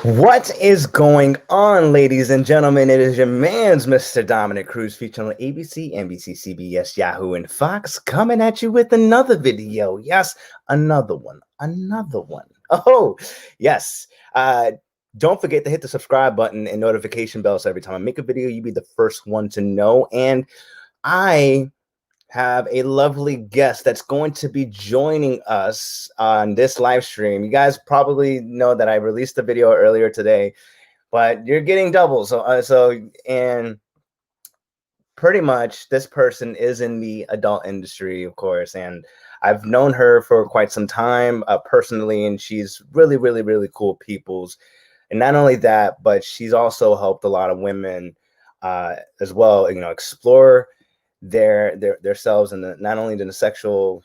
What is going on, ladies and gentlemen? It is your man's Mr. Dominic Cruz featuring on ABC, NBC, CBS, Yahoo, and Fox coming at you with another video. Yes, another one. Another one. Oh, yes. Don't forget to hit the subscribe button and notification bell so every time I make a video, you be the first one to know. And I have a lovely guest that's going to be joining us on this live stream. You guys probably know that I released a video earlier today, but you're getting double. And pretty much this person is in the adult industry, of course, and I've known her for quite some time personally, and she's really, really, really cool peoples. And not only that, but she's also helped a lot of women as well, explore their selves in not only in the sexual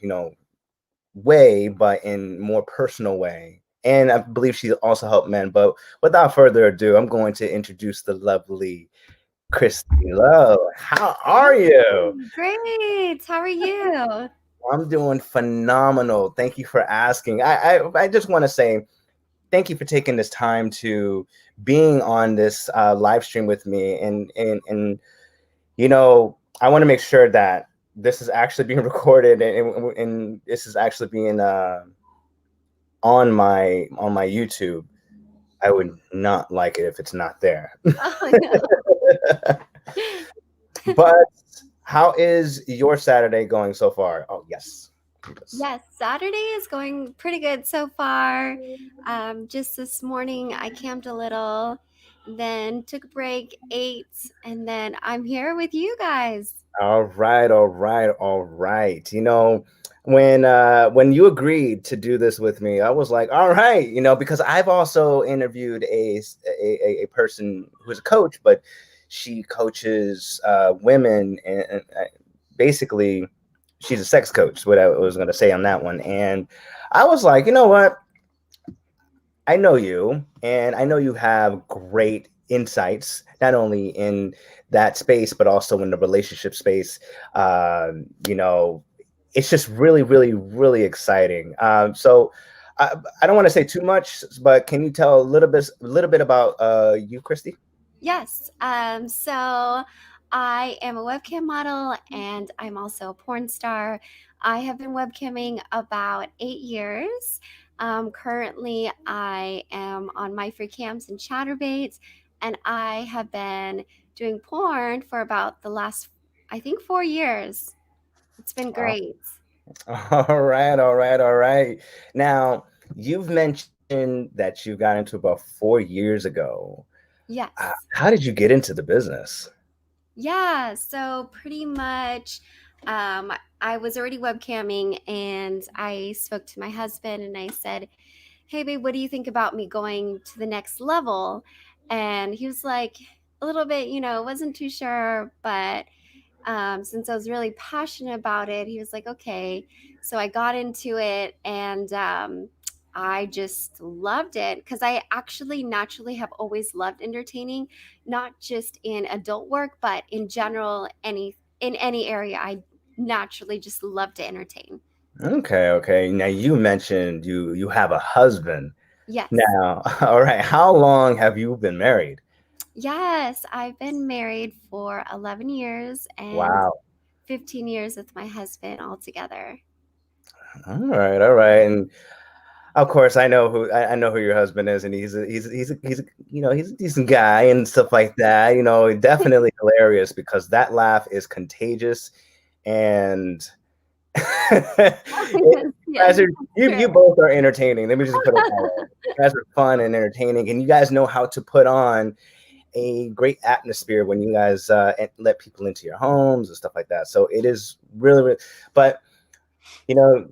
way, but in more personal way. And I believe she also helped men. But without further ado, I'm going to introduce the lovely Christy. Hello, how are you? Great. How are you? I'm doing phenomenal. Thank you for asking. I just want to say thank you for taking this time to being on this live stream with me, and I want to make sure that this is actually being recorded, and this is actually being on my YouTube. I would not like it if it's not there. Oh, no. But how is your Saturday going so far? Oh, yes. Yes, Saturday is going pretty good so far. Just this morning, I camped a little, then took a break, ate, and then I'm here with you guys. All right, all right, all right. When you agreed to do this with me, I was like, all right, because I've also interviewed a person who's a coach, but she coaches women, and basically she's a sex coach. What I was going to say on that one, and I was like, you know what? I know you, and I know you have great insights, not only in that space, but also in the relationship space. You know, it's just really, really, really exciting. I don't want to say too much, but can you tell a little bit about you, Christy? Yes. So I am a webcam model and I'm also a porn star. I have been webcamming about 8 years. Currently, I am on my free cams and chatterbaits, and I have been doing porn for about the last, I think, 4 years. It's been great. All right, all right, all right. Now, you've mentioned that you got into about 4 years ago. Yes. How did you get into the business? Yeah, so pretty much I was already webcamming and I spoke to my husband and I said, "Hey babe, what do you think about me going to the next level?" And he was like a little bit, wasn't too sure, but since I was really passionate about it, he was like, "Okay." So I got into it and I just loved it because I actually naturally have always loved entertaining, not just in adult work, but in general, in any area. I naturally just love to entertain. Okay, okay. Now you mentioned you have a husband. Yes. Now, all right, how long have you been married? Yes, I've been married for 11 years and Wow. 15 years with my husband altogether. All right, all right. And of course, I know who your husband is, and he's a decent guy and stuff like that. Definitely hilarious because that laugh is contagious, and you Yes, guys are you true. both are entertaining. Let me just put it that way. You guys are fun and entertaining, and you guys know how to put on a great atmosphere when you guys let people into your homes and stuff like that. So it is really, really, but you know,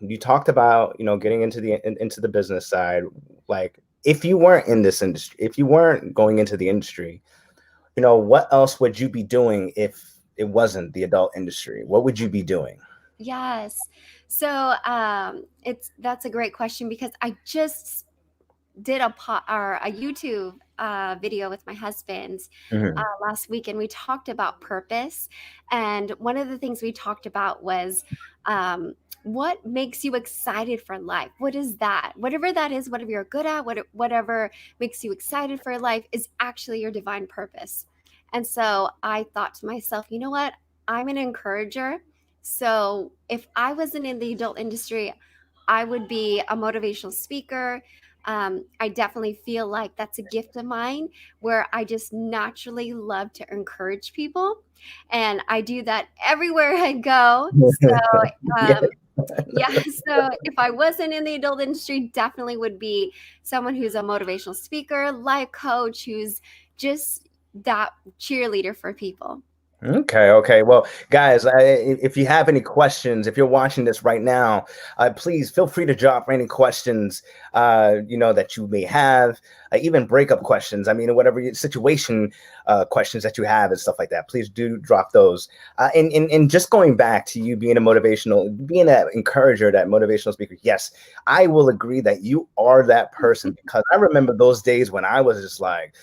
you talked about getting into the business side. Like, if you weren't in this industry, if you weren't going into the industry, what else would you be doing if it wasn't the adult industry? What would you be doing? Yes. So it's that's a great question because I just did a YouTube video with my husband Mhm. last week, and we talked about purpose. And one of the things we talked about was what makes you excited for life. What is that? Whatever that is, whatever you're good at, whatever makes you excited for life is actually your divine purpose. And so I thought to myself, you know what? I'm an encourager. So if I wasn't in the adult industry, I would be a motivational speaker. I definitely feel like that's a gift of mine where I just naturally love to encourage people. And I do that everywhere I go. So, Yeah. um, yeah, so if I wasn't in the adult industry, definitely would be someone who's a motivational speaker, life coach, who's just that cheerleader for people. Okay, okay. Well, guys, if you have any questions, if you're watching this right now, please feel free to drop any questions, that you may have, even breakup questions. I mean, whatever situation questions that you have and stuff like that. Please do drop those. And just going back to you being that encourager, that motivational speaker. Yes, I will agree that you are that person because I remember those days when I was just like.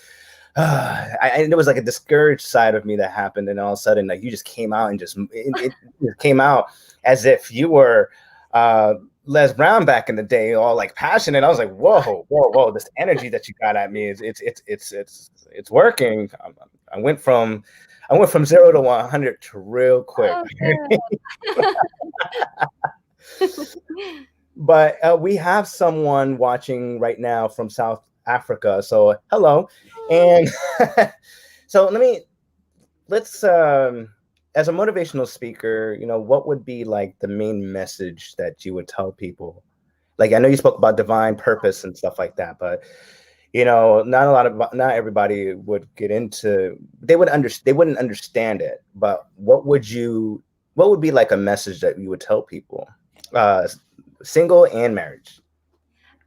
And there was like a discouraged side of me that happened, and all of a sudden, like you just came out and it just came out as if you were Les Brown back in the day, all like passionate. I was like, whoa, whoa, whoa! This energy that you got at me is it's working. I went from 0 to 100 to real quick. Oh, good. But we have someone watching right now from South Africa. So hello, and so let's as a motivational speaker, what would be like the main message that you would tell people? Like I know you spoke about divine purpose and stuff like that, but not everybody would get into they wouldn't understand it. But what would be like a message that you would tell people? Single and marriage.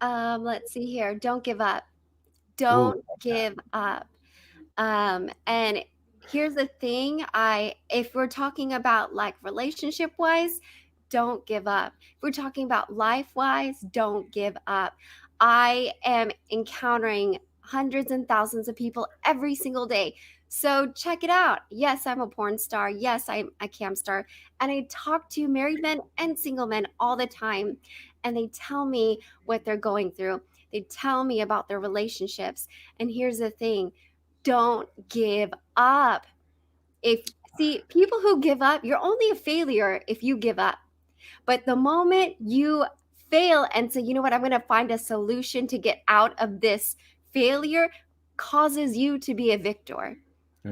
Let's see here. Don't give up. Ooh. Don't give up. And here's the thing, if we're talking about like relationship wise, don't give up. If we're talking about life wise, don't give up. I am encountering hundreds and thousands of people every single day. So check it out. Yes, I'm a porn star. Yes, I'm a cam star. And I talk to married men and single men all the time. And they tell me what they're going through. They tell me about their relationships. And here's the thing, don't give up. If See, people who give up, you're only a failure if you give up. But the moment you fail and say, you know what, I'm going to find a solution to get out of this failure, causes you to be a victor.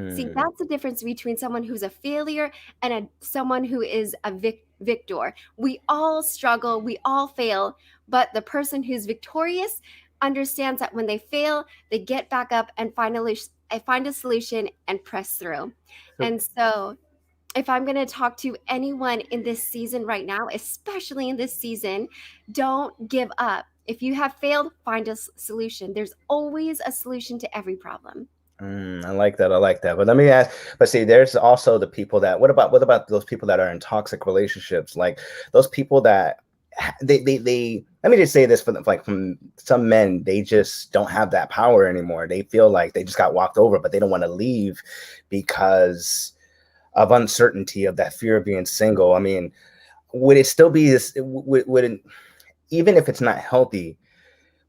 See, Mm, that's the difference between someone who's a failure and someone who is a victor. We all struggle, we all fail, but the person who's victorious understands that when they fail, they get back up and finally find a solution and press through. so, And so, if I'm going to talk to anyone in this season right now, especially in this season, don't give up. If you have failed, find a solution. There's always a solution to every problem. I like that. I like that. But let me ask. But see, there's also the people that. What about those people that are in toxic relationships? Like those people that they. Let me just say this from some men, they just don't have that power anymore. They feel like they just got walked over, but they don't want to leave because of uncertainty, of that fear of being single. I mean, would it still be this? Would it, even if it's not healthy,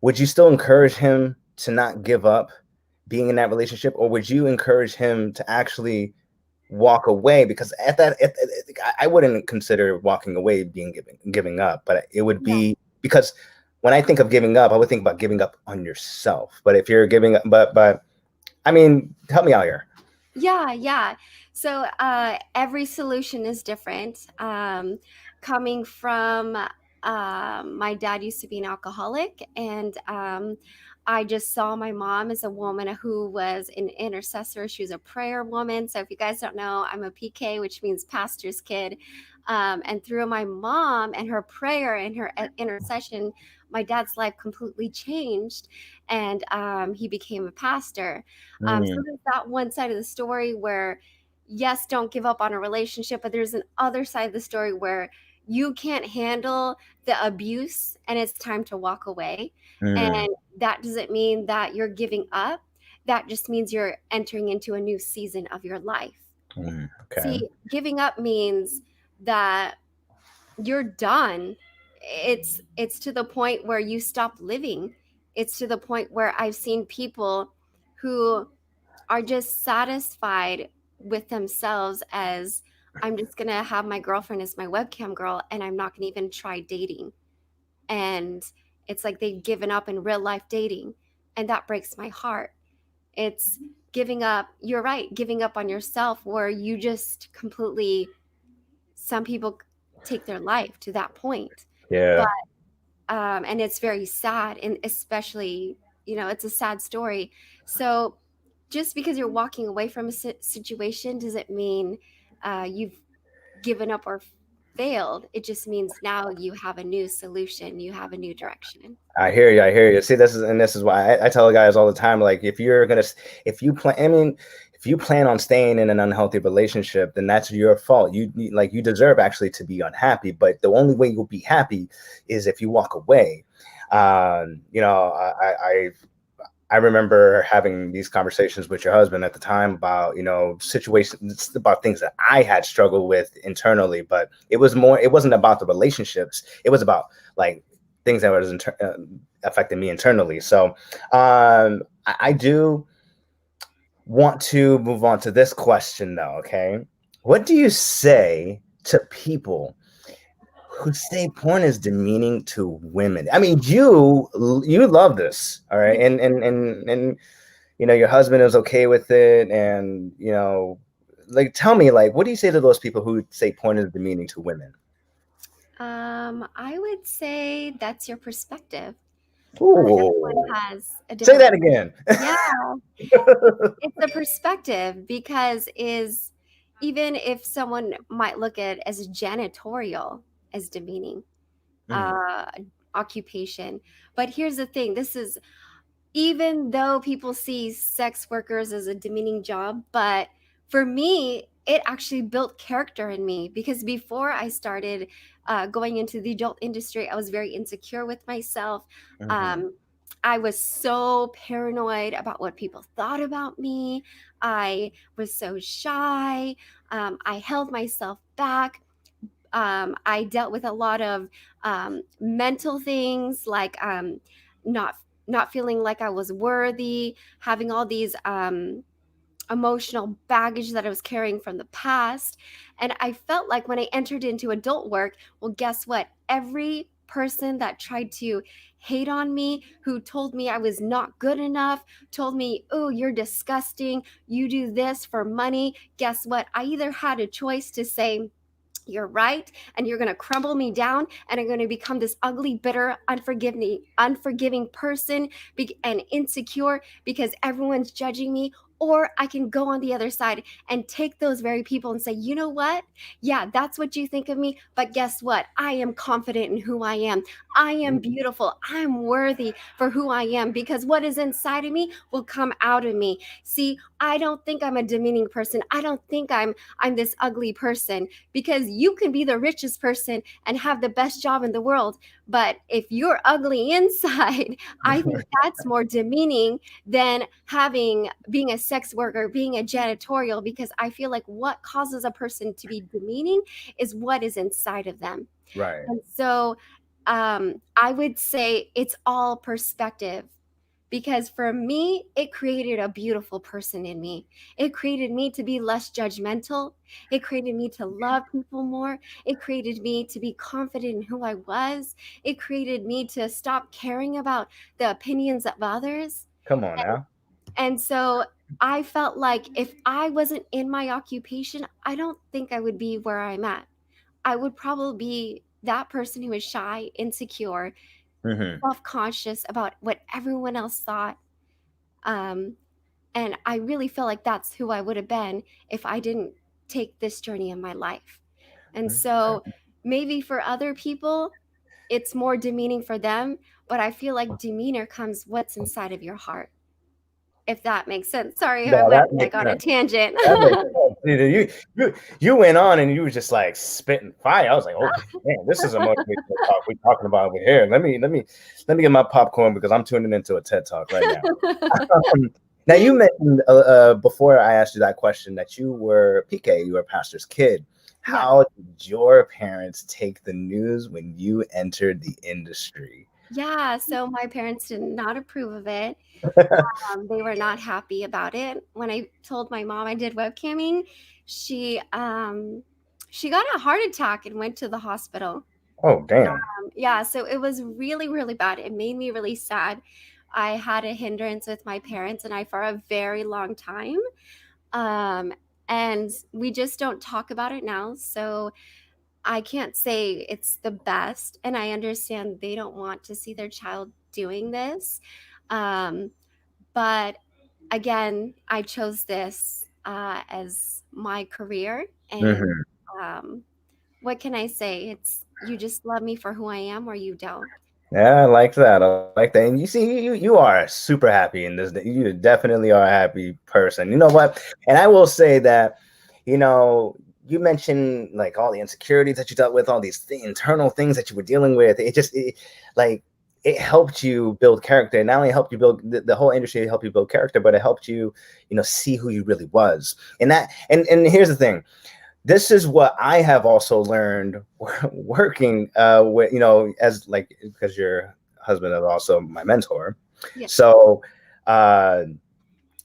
would you still encourage him to not give up being in that relationship, or would you encourage him to actually walk away? Because I wouldn't consider walking away being giving up, but it would Yeah. be because when I think of giving up, I would think about giving up on yourself. But if you're giving up, but I mean, help me out here. Yeah, yeah. So every solution is different. Coming from my dad used to be an alcoholic, and I just saw my mom as a woman who was an intercessor. She was a prayer woman. So if you guys don't know, I'm a PK, which means pastor's kid. And through my mom and her prayer and her intercession, my dad's life completely changed, and he became a pastor. So Mm, there's that one side of the story where, yes, don't give up on a relationship, but there's an other side of the story where you can't handle the abuse and it's time to walk away. mm, And that doesn't mean that you're giving up. That just means you're entering into a new season of your life. Okay. See, giving up means that you're done. It's to the point where you stop living. It's to the point where I've seen people who are just satisfied with themselves as, I'm just going to have my girlfriend as my webcam girl and I'm not going to even try dating. And it's like they've given up in real life dating, and that breaks my heart. It's giving up, you're right, giving up on yourself, where you just completely, some people take their life to that point. Yeah. But and it's very sad, and especially, it's a sad story. So just because you're walking away from a situation doesn't mean you've given up or failed. It just means now you have a new solution, you have a new direction. I hear you. I hear you. See, this is why I tell guys all the time, like, if you plan, I mean, if you plan on staying in an unhealthy relationship, then that's your fault. You deserve actually to be unhappy, but the only way you'll be happy is if you walk away. You know, I remember having these conversations with your husband at the time about, situations, about things that I had struggled with internally, but it wasn't about the relationships. It was about like things that was affecting me internally. So I do want to move on to this question though. Okay. What do you say to people who say porn is demeaning to women? I mean, you love this, all right, and your husband is okay with it, and like, tell me, like, what do you say to those people who say porn is demeaning to women? I would say that's your perspective. Everyone Ooh, has a say different. that again. Yeah, it's a perspective, because is even if someone might look at it as janitorial as demeaning Mhm. uh occupation. But here's the thing, this is, even though people see sex workers as a demeaning job, but for me, it actually built character in me, because before I started going into the adult industry, I was very insecure with myself. Mhm. Um, I was so paranoid about what people thought about me. I was so shy. I held myself back. I dealt with a lot of mental things, like not not feeling like I was worthy, having all these emotional baggage that I was carrying from the past. And I felt like when I entered into adult work, well, guess what? Every person that tried to hate on me, who told me I was not good enough, told me, oh, you're disgusting, you do this for money. Guess what? I either had a choice to say, you're right, and you're going to crumble me down, and I'm going to become this ugly, bitter, unforgiving person, and insecure because everyone's judging me. Or I can go on the other side and take those very people and say, you know what? Yeah, that's what you think of me. But guess what? I am confident in who I am. I am beautiful. I'm worthy for who I am, because what is inside of me will come out of me. See, I don't think I'm a demeaning person. I don't think I'm this ugly person, because you can be the richest person and have the best job in the world. But if you're ugly inside, I think that's more demeaning than being a sex worker, being a janitorial, because I feel like what causes a person to be demeaning is what is inside of them. Right. And so I would say it's all perspective, because for me, it created a beautiful person in me. It created me to be less judgmental. It created me to love people more. It created me to be confident in who I was. It created me to stop caring about the opinions of others. Come on And, now. and so I felt like if I wasn't in my occupation, I don't think I would be where I'm at. I would probably be that person who is shy, insecure, Hmm. self-conscious about what everyone else thought. Um, and I really feel like that's who I would have been if I didn't take this journey in my life. And so maybe for other people, it's more demeaning for them, but I feel like demeanor comes what's inside of your heart, if that makes sense. Sorry if I No, went that makes like on a sense. tangent. That makes sense. you went on and you were just like spitting fire. I was like, okay, man, this is a motivational talk we're talking about over here. Let me get my popcorn because I'm tuning into a TED talk right now. Now you mentioned before I asked you that question that you were PK, you were a pastor's kid. Yeah. How did your parents take the news when you entered the industry? Yeah, so my parents did not approve of it. They were not happy about it. When I told my mom I did webcamming, she got a heart attack and went to the hospital. Oh, damn. Yeah, so it was really, really bad. It made me really sad. I had a hindrance with my parents and I for a very long time. Um, and we just don't talk about it now. So I can't say it's the best. And I understand they don't want to see their child doing this. Um, but again, I chose this as my career. And Mhm. what can I say? It's you just love me for who I am or you don't. Yeah, I like that. I like that. And you see, you are super happy in this. You definitely are a happy person. You know what? And I will say that, you mentioned like all the insecurities that you dealt with, all these internal things that you were dealing with. Like it helped you build character. Not only helped you build the whole industry helped you build character, but it helped you, see who you really was. And here's the thing. This is what I have also learned working with, as like, because your husband is also my mentor. Yeah. So,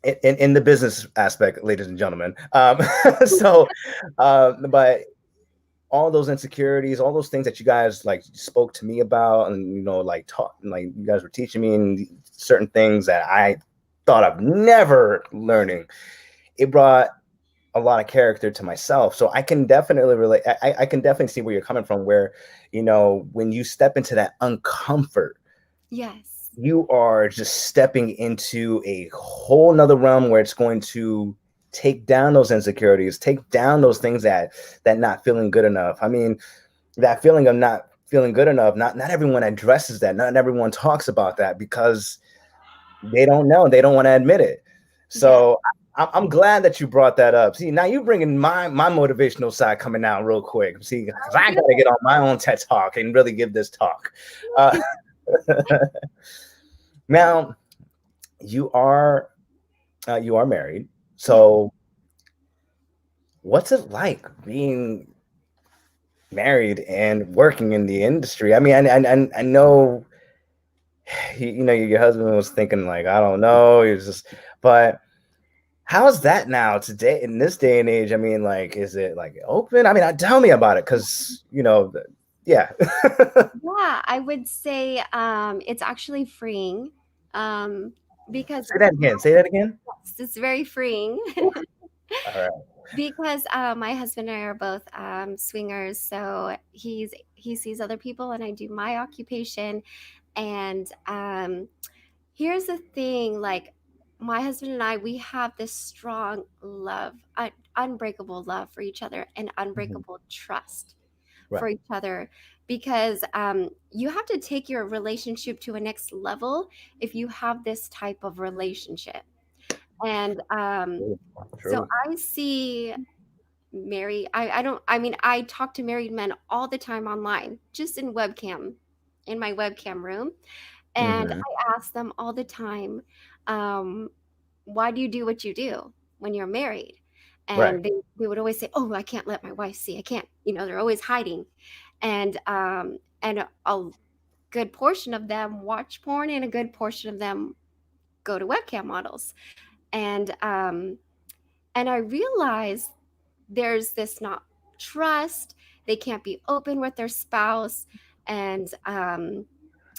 in the business aspect, ladies and gentlemen. So, but all those insecurities, all those things that you guys like spoke to me about, and like taught, like you guys were teaching me and certain things that I thought of never learning. It brought a lot of character to myself. So I can definitely relate. I can definitely see where you're coming from, where, when you step into that uncomfort, Yes. you are just stepping into a whole nother realm where it's going to take down those insecurities, take down those things that not feeling good enough. I mean, that feeling of not feeling good enough, not everyone addresses that. Not everyone talks about that because they don't know. They don't want to admit it. Yeah. So I'm glad that you brought that up. See, now you bringing my motivational side coming out real quick. See, because I got to get on my own TED talk and really give this talk. Uh, now you are married. Yeah. So what's it like being married and working in the industry? I mean, I know your husband was thinking like, I don't know, but how's that now today in this day and age? I mean, like, is it like open? I mean, tell me about it, because yeah. Yeah, I would say it's actually freeing because Say that again. Say that again. it's very freeing All right. because my husband and I are both swingers. So he sees other people and I do my occupation. And here's the thing, like my husband and I, we have this strong love, unbreakable love for each other and Mhm. unbreakable trust for Right. each other because you have to take your relationship to a next level if you have this type of relationship. And True. so True. I see I don't, I mean, I talk to married men all the time online, just in my webcam room. And Hmm. I ask them all the time, um, why do you do what you do when you're married? Right. And they would always say, oh, I can't let my wife see. I can't, they're always hiding. And a good portion of them watch porn and a good portion of them go to webcam models. And I realized there's this not trust. They can't be open with their spouse. And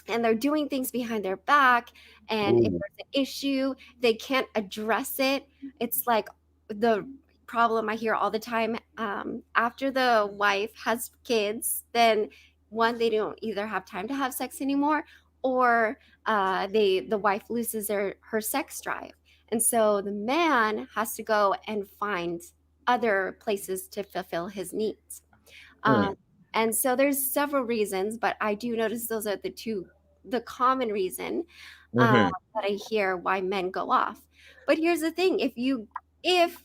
they're doing things behind their back, and if Ooh. there's an issue they can't address it. It's like the problem I hear all the time, after the wife has kids, then one, they don't either have time to have sex anymore, or the wife loses her sex drive, and so the man has to go and find other places to fulfill his needs. um, Mm. and so there's several reasons, but I do notice those are the common reason uh, that I hear why men go off. But here's the thing: if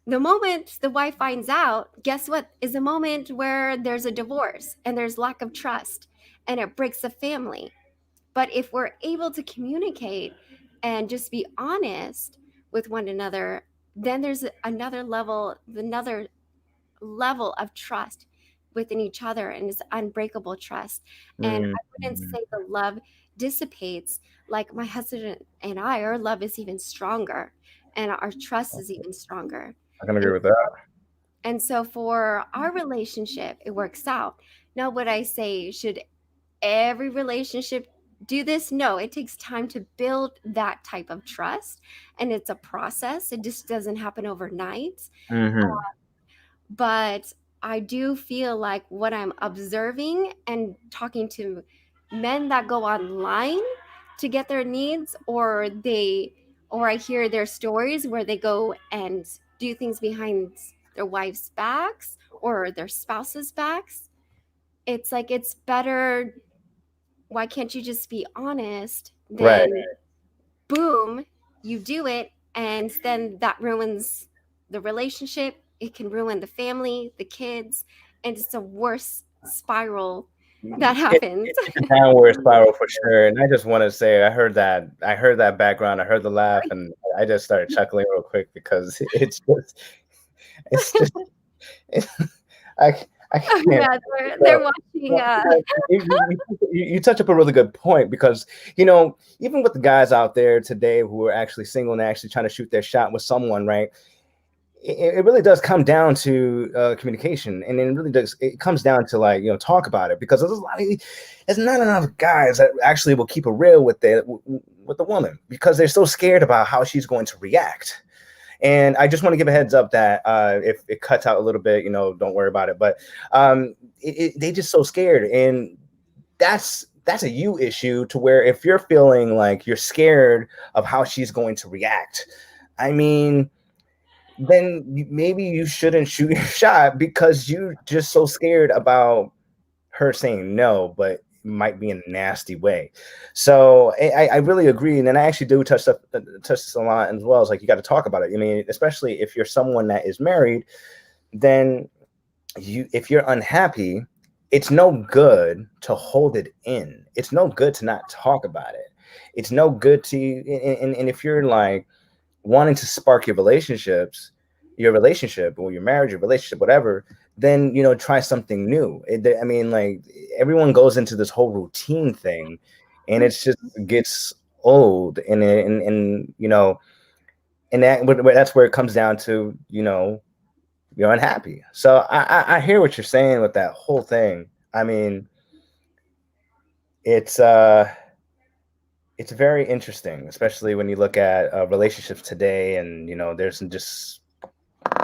The moment the wife finds out, guess what? Is a moment where there's a divorce and there's lack of trust and it breaks the family. But if we're able to communicate and just be honest with one another, then there's another level of trust within each other, and it's unbreakable trust. And I wouldn't Mm-hmm. say the love dissipates. Like my husband and I, our love is even stronger and our trust is even stronger. I can agree And with that. so for our relationship, it works out. Now, would I say should every relationship do this? No, it takes time to build that type of trust, and it's a process. It just doesn't happen overnight. Mm-hmm. But I do feel like what I'm observing and talking to men that go online to get their needs, or I hear their stories where they go and do things behind their wives' backs or their spouses' backs. It's like it's better. Why can't you just be honest? Right. Then boom, you do it, and then that ruins the relationship. It can ruin the family, the kids, and it's a worse spiral that happens. It's a downward spiral for sure. And I just want to say, I heard that background, I heard the laugh, and I just started chuckling real quick because it's just, it's, I, I can't. Yeah, they're watching. Well, you touch up a really good point because even with the guys out there today who are actually single and actually trying to shoot their shot with someone, right? It really does come down to communication, and it comes down to talk about it, because there's not enough guys that actually will keep it real with the woman because they're so scared about how she's going to react. And I just want to give a heads up that if it cuts out a little bit, don't worry about it. But they just so scared, and that's a you issue, to where if you're feeling like you're scared of how she's going to react, I mean, then maybe you shouldn't shoot your shot, because you're just so scared about her saying no, but might be in a nasty way. So I really agree, and then I actually do touch this a lot as well. It's like you got to talk about it. I mean, especially if you're someone that is married, then if you're unhappy, it's no good to hold it in. It's no good to not talk about it. It's no good to, and if you're like wanting to spark your relationship or your marriage, your relationship, whatever, then try something new. I mean, like, everyone goes into this whole routine thing, and it's just gets old, and that's where it comes down to, you're unhappy. So I hear what you're saying with that whole thing. I mean, it's very interesting, especially when you look at relationships today, and there's just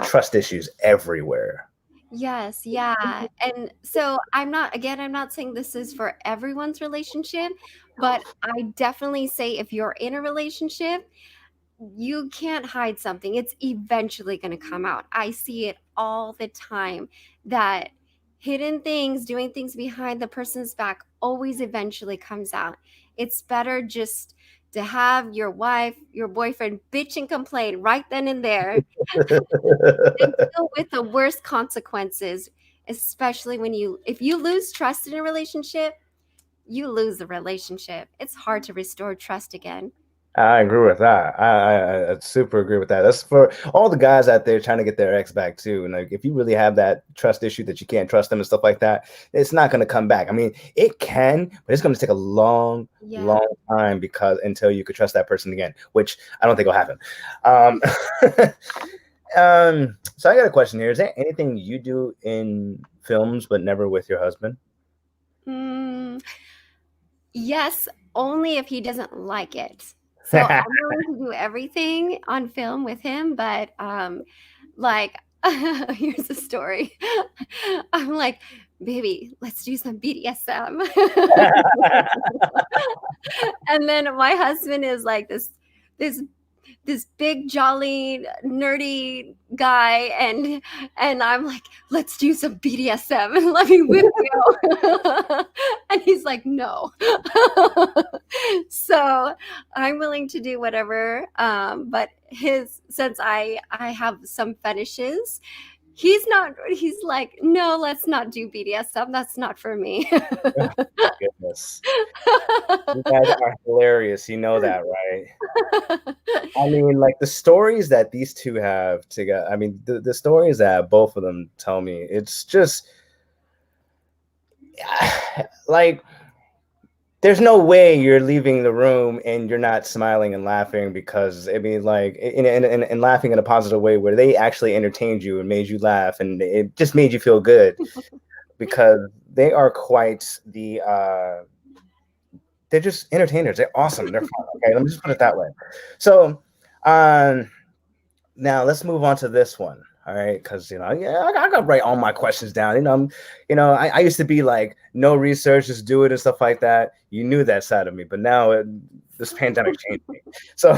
trust issues everywhere. Yes, yeah. And so I'm not saying this is for everyone's relationship, but I definitely say if you're in a relationship, you can't hide something. It's eventually going to come out. I see it all the time that hidden things, doing things behind the person's back always eventually comes out. It's better just to have your wife, your boyfriend bitch and complain right then and there and deal with the worst consequences, especially if you lose trust in a relationship, you lose the relationship. It's hard to restore trust again. I agree with that. I super agree with that. That's for all the guys out there trying to get their ex back too. And like, if you really have that trust issue that you can't trust them and stuff like that, it's not going to come back. I mean, it can, but it's going to take a long, long time, because until you could trust that person again, which I don't think will happen. So I got a question here. Is there anything you do in films but never with your husband? Yes, only if he doesn't like it. So I'm willing to do everything on film with him, but like here's a story. I'm like, baby, let's do some BDSM. And then my husband is like this this big jolly nerdy guy, and I'm like, let's do some BDSM and let me whip you. And he's like, no. So I'm willing to do whatever, but since I have some fetishes, he's like, no, let's not do BDSM, that's not for me. Oh, goodness. You guys are hilarious. You know that, right? I mean, like the stories that these two have together, I mean, the stories that both of them tell me, it's just like there's no way you're leaving the room and you're not smiling and laughing, because I mean, like, and laughing in a positive way where they actually entertained you and made you laugh, and it just made you feel good, because they are quite they're just entertainers. They're awesome. They're fun. Okay, let me just put it that way. So, now let's move on to this one. All right, because I gotta write all my questions down. I used to be like, no research, just do it and stuff like that. You knew that side of me, but now this pandemic changed me. So,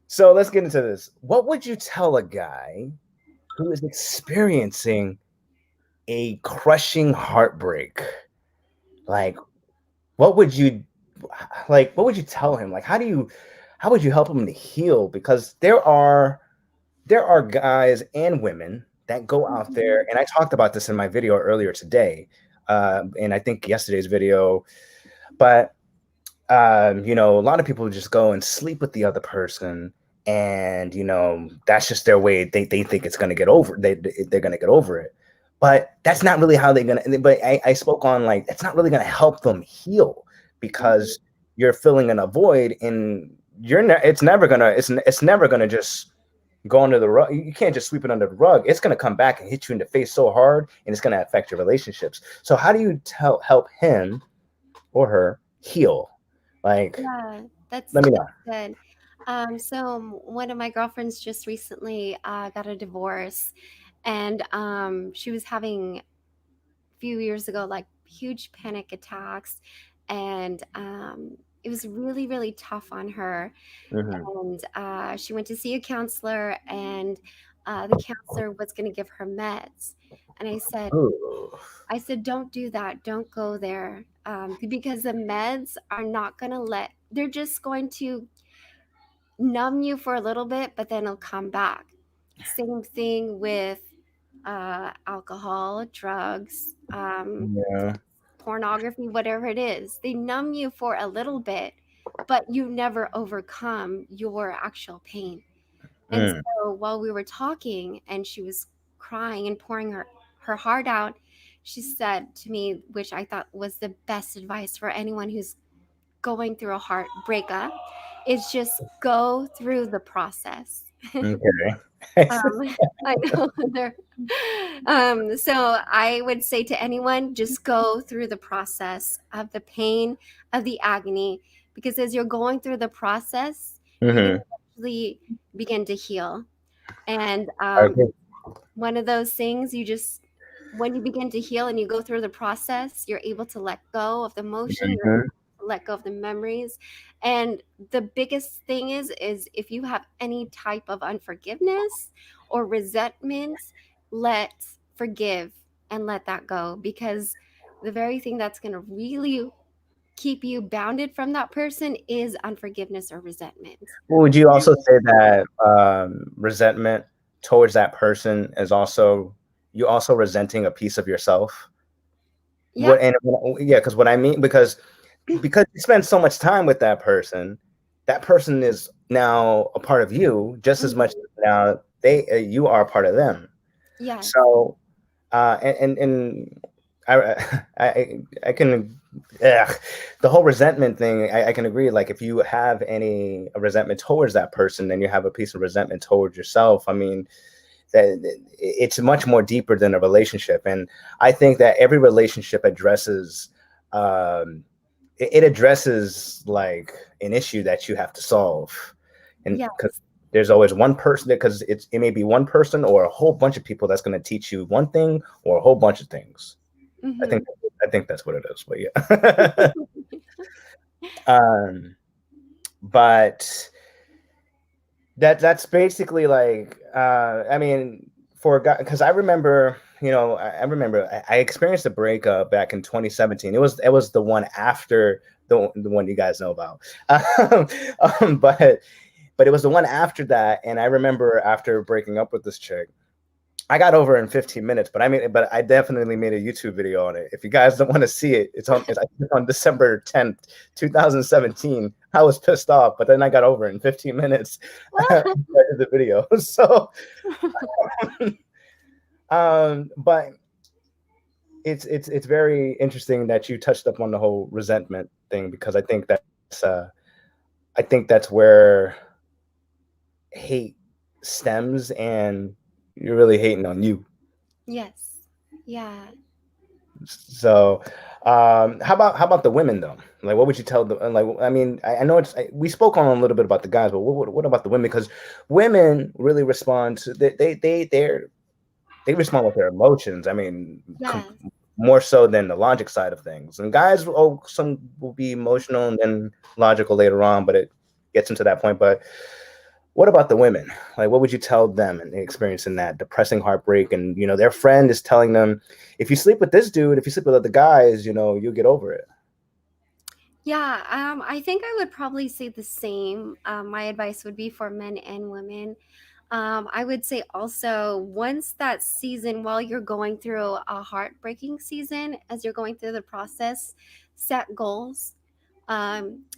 so let's get into this. What would you tell a guy who is experiencing a crushing heartbreak? Like, what would you tell him? Like, how would you help him to heal? Because there are guys and women that go out there, and I talked about this in my video earlier today, and I think yesterday's video, but a lot of people just go and sleep with the other person, and that's just their way. They think it's going to get over. They're going to get over it, but that's not really how they're going to. But I spoke on, like, that's not really going to help them heal, because you're filling in a void, and it's never gonna just go under the rug. You can't just sweep it under the rug. It's gonna come back and hit you in the face so hard, and it's gonna affect your relationships. So how do you help him or her heal? Like, Yeah, that's let me know. good. So one of my girlfriends just recently got a divorce, and she was having a few years ago like huge panic attacks, and it was really, really tough on her. Mm-hmm. And she went to see a counselor, and the counselor was going to give her meds. And Ooh. I said, don't do that. Don't go there. Because the meds are not going to they're just going to numb you for a little bit, but then it'll come back. Same thing with alcohol, drugs, Yeah. pornography, whatever it is. They numb you for a little bit, but you never overcome your actual pain. And Mm. so while we were talking and she was crying and pouring her heart out, she said to me, which I thought was the best advice for anyone who's going through a heart breakup, is just go through the process. Okay. I know so I would say to anyone, just go through the process of the pain, of the agony, because as you're going through the process, you're going Mm-hmm. to actually begin to heal. And Okay. one of those things, when you begin to heal and you go through the process, you're able to let go of the emotion, you're able Mm-hmm. to let go of the memories. And the biggest thing is if you have any type of unforgiveness or resentment, let's forgive and let that go, because the very thing that's going to really keep you bounded from that person is unforgiveness or resentment. Would you also say that resentment towards that person is also you also resenting a piece of yourself? Yeah. Yeah, because what I mean, because you spend so much time with that person is now a part of you just as much as now you are a part of them. Yes. So and I can the whole resentment thing, I can agree. Like, if you have any resentment towards that person, then you have a piece of resentment towards yourself. I mean, that it's much more deeper than a relationship, and I think that every relationship addresses it addresses like an issue that you have to solve, and Yeah. because there's always one person, because it may be one person or a whole bunch of people that's going to teach you one thing or a whole bunch of things. Mhm. I think that's what it is, but yeah. um but that's basically like I mean, for a guy, because I remember, I remember I experienced a breakup back in 2017. It was the one after the one you guys know about. But it was the one after that, and I remember after breaking up with this chick, I got over in 15 minutes, but I definitely made a YouTube video on it. If you guys don't want to see it, it's on December 10th, 2017. I was pissed off, but then I got over in 15 minutes the video. So, but it's very interesting that you touched up on the whole resentment thing, because I think that's where hate stems, and you're really hating on you. Yes. Yeah. So, how about the women though? Like, what would you tell them? Like, I mean, I know we spoke on a little bit about the guys, but what about the women? Because women really respond to they respond with their emotions. I mean, Yes. more so than the logic side of things. And guys, some will be emotional and then logical later on, but it gets into that point. But what about the women? Like, what would you tell them and experiencing that depressing heartbreak? And, their friend is telling them, if you sleep with this dude, if you sleep with other guys, you'll get over it. Yeah, I think I would probably say the same. My advice would be for men and women. I would say also, once that season, while you're going through a heartbreaking season, as you're going through the process, set goals.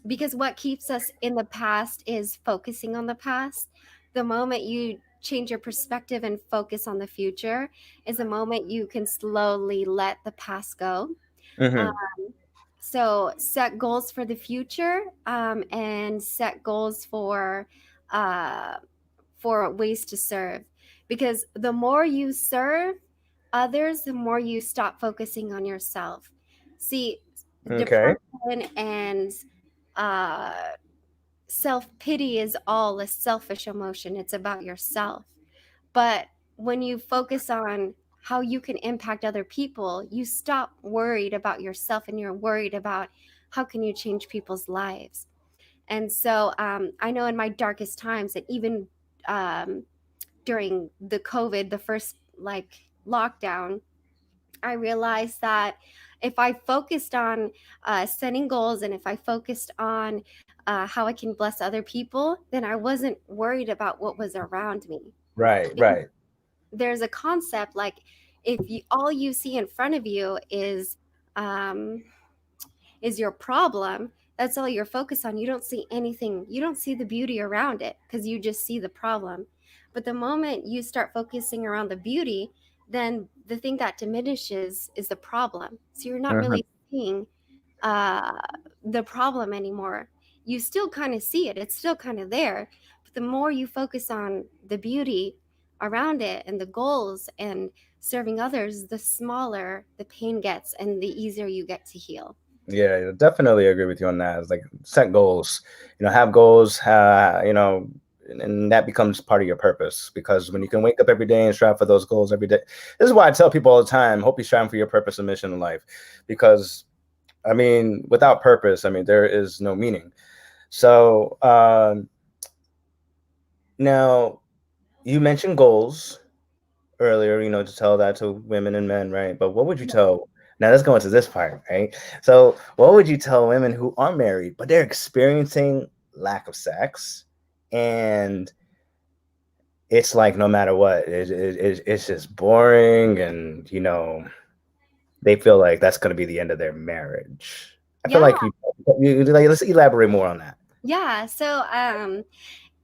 Because what keeps us in the past is focusing on the past. The moment you change your perspective and focus on the future is the moment you can slowly let the past go. Um, Mm-hmm. so set goals for the future, and set goals uh, for ways to serve, because the more you serve others, the more you stop focusing on yourself. See, Okay. depression and uh, self-pity is all a selfish emotion. It's about yourself. But when you focus on how you can impact other people, you stop worried about yourself and you're worried about how can you change people's lives. And so I know in my darkest times, and even um, during the COVID, the first like lockdown, I realized that if I focused on setting goals, and if I focused on how I can bless other people, then I wasn't worried about what was around me. Right, Because right. there's a concept like, if you all you see in front of you um, is your problem, that's all you're focused on. You don't see anything, you don't see the beauty around it because you just see the problem. But the moment you start focusing around the beauty, then the thing that diminishes is the problem. So you're not Mhm. really seeing uh, the problem anymore. You still kind of see it, it's still kind of there. But the more you focus on the beauty around it and the goals and serving others, the smaller the pain gets and the easier you get to heal. Yeah, definitely agree with you on that. It's like set goals, have goals, and that becomes part of your purpose. Because when you can wake up every day and strive for those goals every day, this is why I tell people all the time: hope you strive for your purpose and mission in life. Because I mean, without purpose, I mean, there is no meaning. So now you mentioned goals earlier, to tell that to women and men, right? But what would you tell? Now let's go into this part, right? So, what would you tell women who are married but they're experiencing lack of sex, and it's like no matter what, it's just boring, and they feel like that's going to be the end of their marriage. I feel Yeah, like like, let's elaborate more on that. yeah. So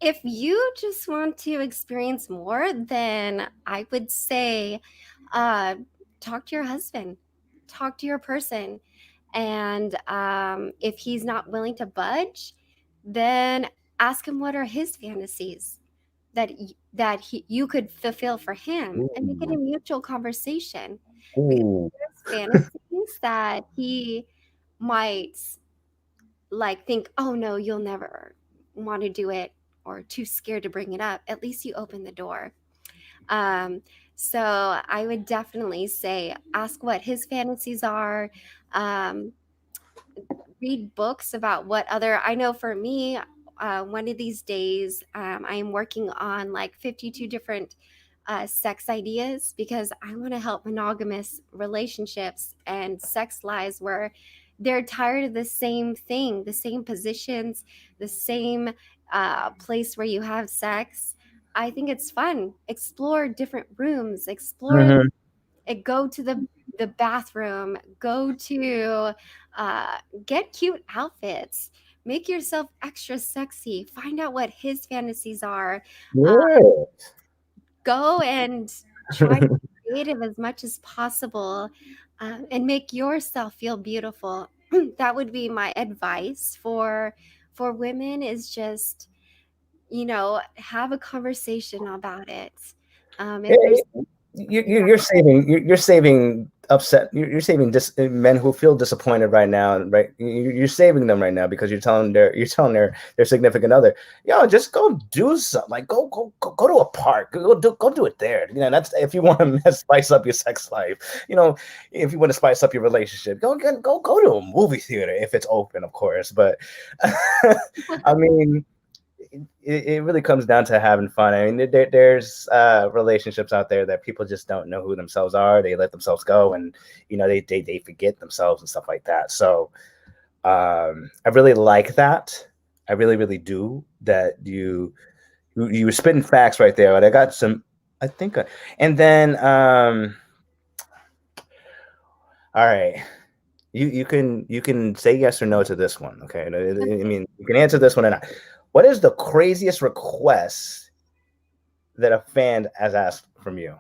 if you just want to experience more, then I would say uh, talk to your husband, talk to your person. And if he's not willing to budge, then ask him what are his fantasies you could fulfill for him, and make it a Ooh, mutual conversation. Because ooh, there's fantasies that he might like think, oh no, you'll never want to do it, or too scared to bring it up. At least you open the door. Um, so I would definitely say ask what his fantasies are. Um, Read books about what other, I know for me, one of these days, I am working on like 52 different sex ideas because I want to help monogamous relationships and sex lives where they're tired of the same thing, the same positions, the same place where you have sex. I think it's fun. Explore different rooms, explore Mhm. it, go to the bathroom, go to uh, get cute outfits, make yourself extra sexy, find out what his fantasies are, Yeah. go and try to be creative as much as possible, and make yourself feel beautiful. That would be my advice for women, is just, have a conversation about it. If there's You're saving you're saving upset you're saving men who feel disappointed right now, right? You're saving them right now because you're telling their significant other, yo, just go do something, like go to a park, go do it there. That's if you want to spice up your sex life. If you want to spice up your relationship, go to a movie theater if it's open, of course. But I mean, it really comes down to having fun. I mean, there's relationships out there that people just don't know who themselves are. They let themselves go, and they forget themselves and stuff like that. So I really like that. I really really do. That you were spitting facts right there. But I got some. I think, and then all right. You can say yes or no to this one. Okay, I mean, you can answer this one or not. What is the craziest request that a fan has asked from you?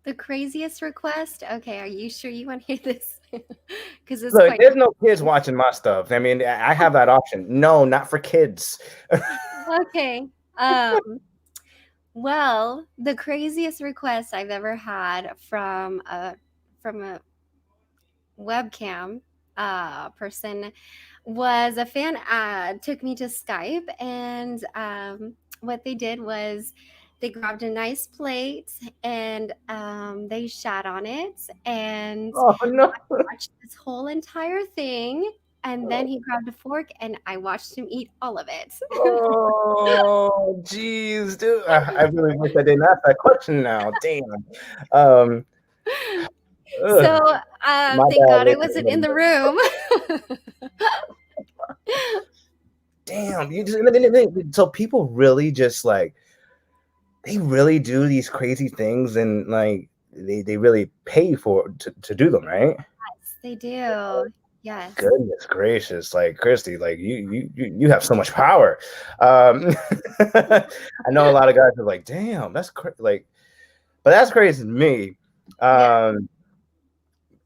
the craziest request. Okay, are you sure you want to hear this? Because it's Look, quite there's no kids watching my stuff. I mean, I have that option. No, not for kids. okay. Well, the craziest request I've ever had from a webcam person was a fan took me to Skype, and what they did was they grabbed a nice plate, and they shat on it, and Oh no! watched this whole entire thing. And then he grabbed a fork, and I watched him eat all of it. Oh, jeez, dude. I really wish I didn't ask that question now. Damn. Um, So ugh, my thank bad. God I wasn't in the room. Damn, so people really just like they really do these crazy things, and like they really pay for to do them, right? They do. Yes. Goodness gracious, like Christy, like you have so much power. I know a lot of guys are like, damn, that's like, but that's crazy to me. Yeah.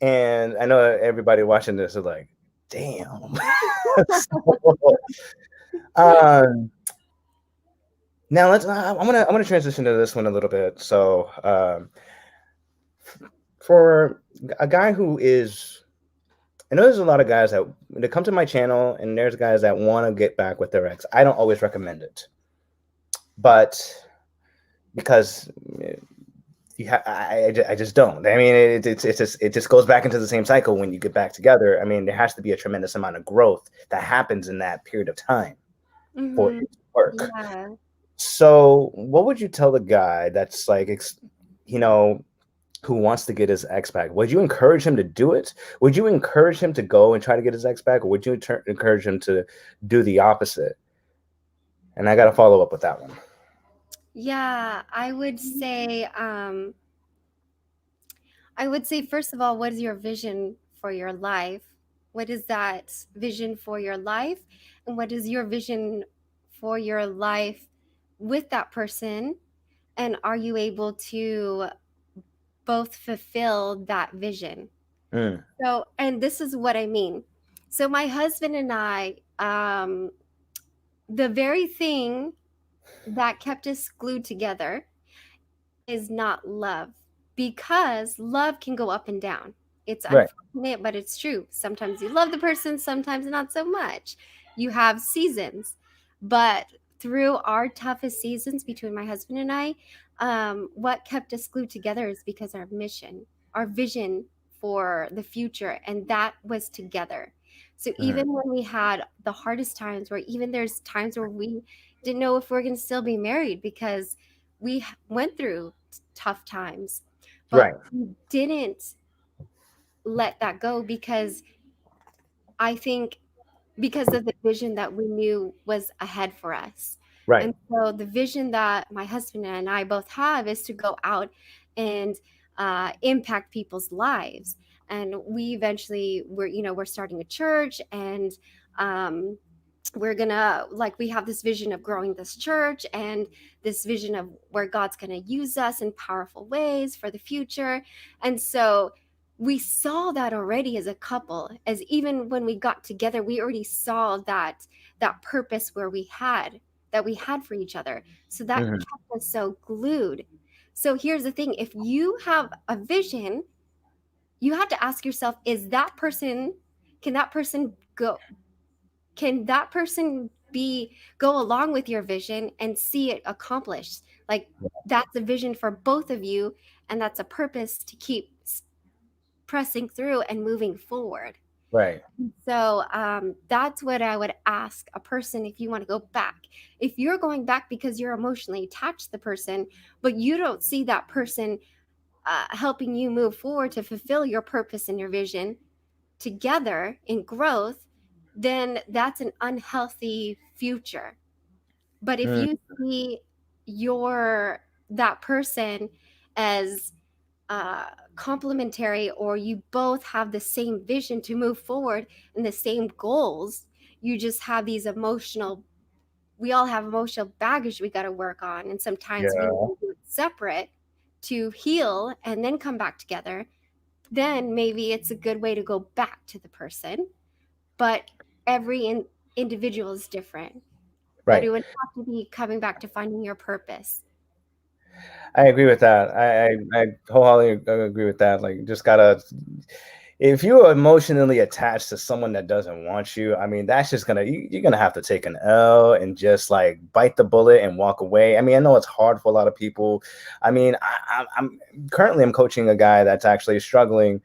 And I know everybody watching this is like, damn. So, um, now I'm gonna transition to this one a little bit. So for a guy who is, I know there's a lot of guys that come to my channel, and there's guys that want to get back with their ex. I don't always recommend it, but because I just don't. I mean, it just goes back into the same cycle when you get back together. I mean, there has to be a tremendous amount of growth that happens in that period of time for Hmm. it to work. Yeah. So, what would you tell the guy that's like, you know, who wants to get his ex back? Would you encourage him to do it? Would you encourage him to go and try to get his ex back, or would you encourage him to do the opposite? And I got to follow up with that one. Yeah, I would say, first of all, what is your vision for your life? What is that vision for your life? And what is your vision for your life with that person? And are you able to both fulfill that vision? Mm, So, and this is what I mean. So, my husband and I, the very thing that kept us glued together is not love, because love can go up and down. It's right. unfortunate, but it's true. Sometimes you love the person, sometimes not so much. You have seasons. But through our toughest seasons between my husband and I, what kept us glued together is because our mission, our vision for the future, and that was together. So Mhm. even when we had the hardest times, where even there's times where we didn't know if we're going to still be married because went through tough times, but Right. we didn't let that go because I think because of the vision that we knew was ahead for us. Right. And so the vision that my husband and I both have is to go out and impact people's lives. And we eventually we're starting a church, and um, we're gonna, like, we have this vision of growing this church and this vision of where God's gonna use us in powerful ways for the future. And so we saw that already as a couple, as even when we got together, we already saw that purpose where we had for each other. So that Mhm. kept us so glued. So here's the thing: if you have a vision, you have to ask yourself, is that person can that person go can that person be go along with your vision and see it accomplished? Like, that's a vision for both of you, and that's a purpose to keep pressing through and moving forward. Right. So that's what I would ask a person if you want to go back. If you're going back because you're emotionally attached to the person, but you don't see that person helping you move forward to fulfill your purpose and your vision together in growth, then that's an unhealthy future. But if Mm. you see your that person as complementary, or you both have the same vision to move forward and the same goals, you just have these emotional we all have emotional baggage we got to work on, and sometimes we need Yeah. to do it separate to heal and then come back together. Then maybe it's a good way to go back to the person, but every individual is different. But Right. it would have to be coming back to finding your purpose. I agree with that. I wholeheartedly agree with that. Like, just gotta, if you're emotionally attached to someone that doesn't want you, I mean, that's just you're gonna have to take an L and just like bite the bullet and walk away. I mean, I know it's hard for a lot of people. I mean, I'm currently I'm coaching a guy that's actually struggling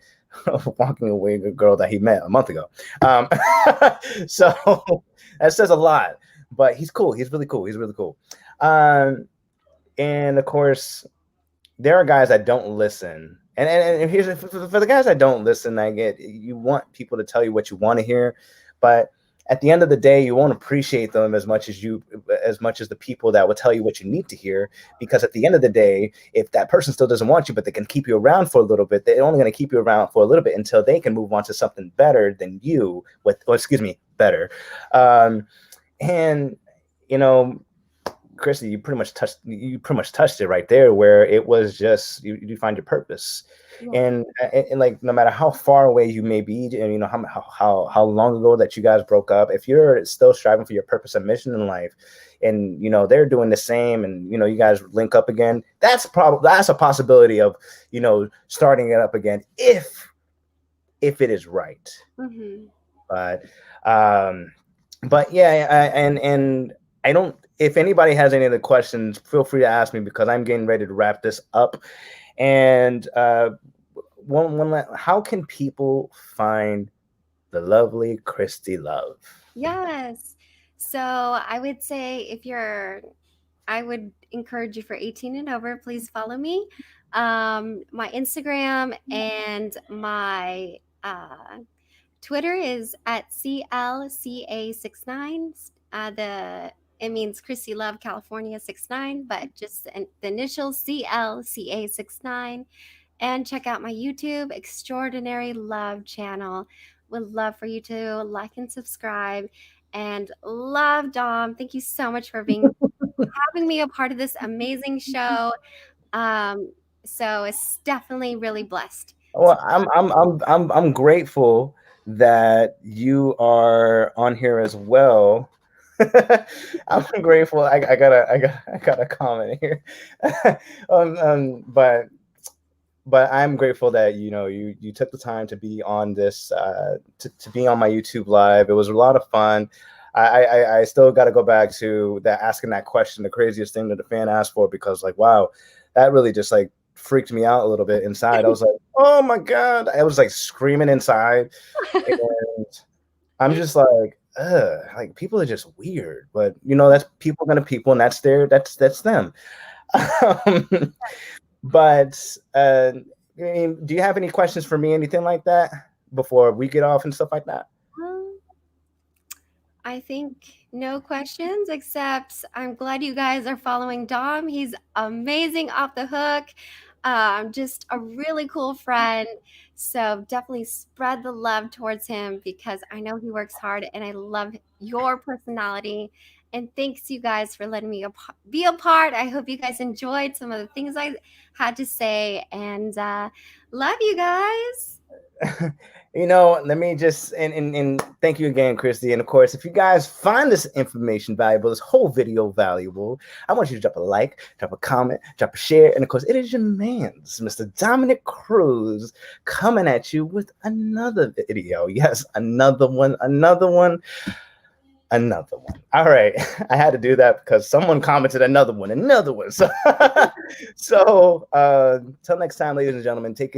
walking away with a girl that he met a month ago. So that says a lot. But he's cool. He's really cool. He's really cool. Um, and of course, there are guys that don't listen. And here's for the guys that don't listen, I get you want people to tell you what you want to hear, but at the end of the day, you won't appreciate them as much as the people that will tell you what you need to hear. Because at the end of the day, if that person still doesn't want you, but they can keep you around for a little bit, they're only going to keep you around for a little bit until they can move on to something better than you. Better. And you know, Christy, you pretty much touched it right there, where it was just you find your purpose, Yeah. and like no matter how far away you may be, and you know how long ago that you guys broke up, if you're still striving for your purpose and mission in life, and you know they're doing the same, and you know you guys link up again, that's a possibility of starting it up again if it is right. Mm-hmm. But um, but yeah, and I don't. If anybody has any other questions, feel free to ask me because I'm getting ready to wrap this up. And how can people find the lovely Christy Love? Yes. So I would say, I would encourage you, for 18 and over, please follow me. My Instagram and my Twitter is at CLCA69. The It means Christy Love California 69, but just the initials CLCA69. And check out my YouTube Extraordinary Love channel. Would love for you to like and subscribe. And love, Dom. Thank you so much for having me a part of this amazing show. Um, so it's definitely really blessed. Well, I'm grateful that you are on here as well. I'm grateful. I got a comment here. But I'm grateful that you took the time to be on this to be on my YouTube live. It was a lot of fun. I still got to go back to that asking that question, the craziest thing that the fan asked for, because like wow, that really just like freaked me out a little bit inside. I was like, oh my god, I was like screaming inside, and I'm just like, ugh, like people are just weird. But you know, that's people gonna people, and that's them. Um, but I mean, do you have any questions for me, anything like that, before we get off and stuff like that? Um, I think no questions, except I'm glad you guys are following Dom. He's amazing off the hook. Just a really cool friend. So definitely spread the love towards him because I know he works hard and I love your personality. And thanks you guys for letting me be a part. I hope you guys enjoyed some of the things I had to say, and love you guys. You know, let me just and thank you again, Christy. And of course, if you guys find this information valuable, this whole video valuable, I want you to drop a like, drop a comment, drop a share, and of course, it is your man's Mr. Dominic Cruz coming at you with another video. Yes, another one, another one. Another one. All right. I had to do that because someone commented another one. So, so till next time, ladies and gentlemen, take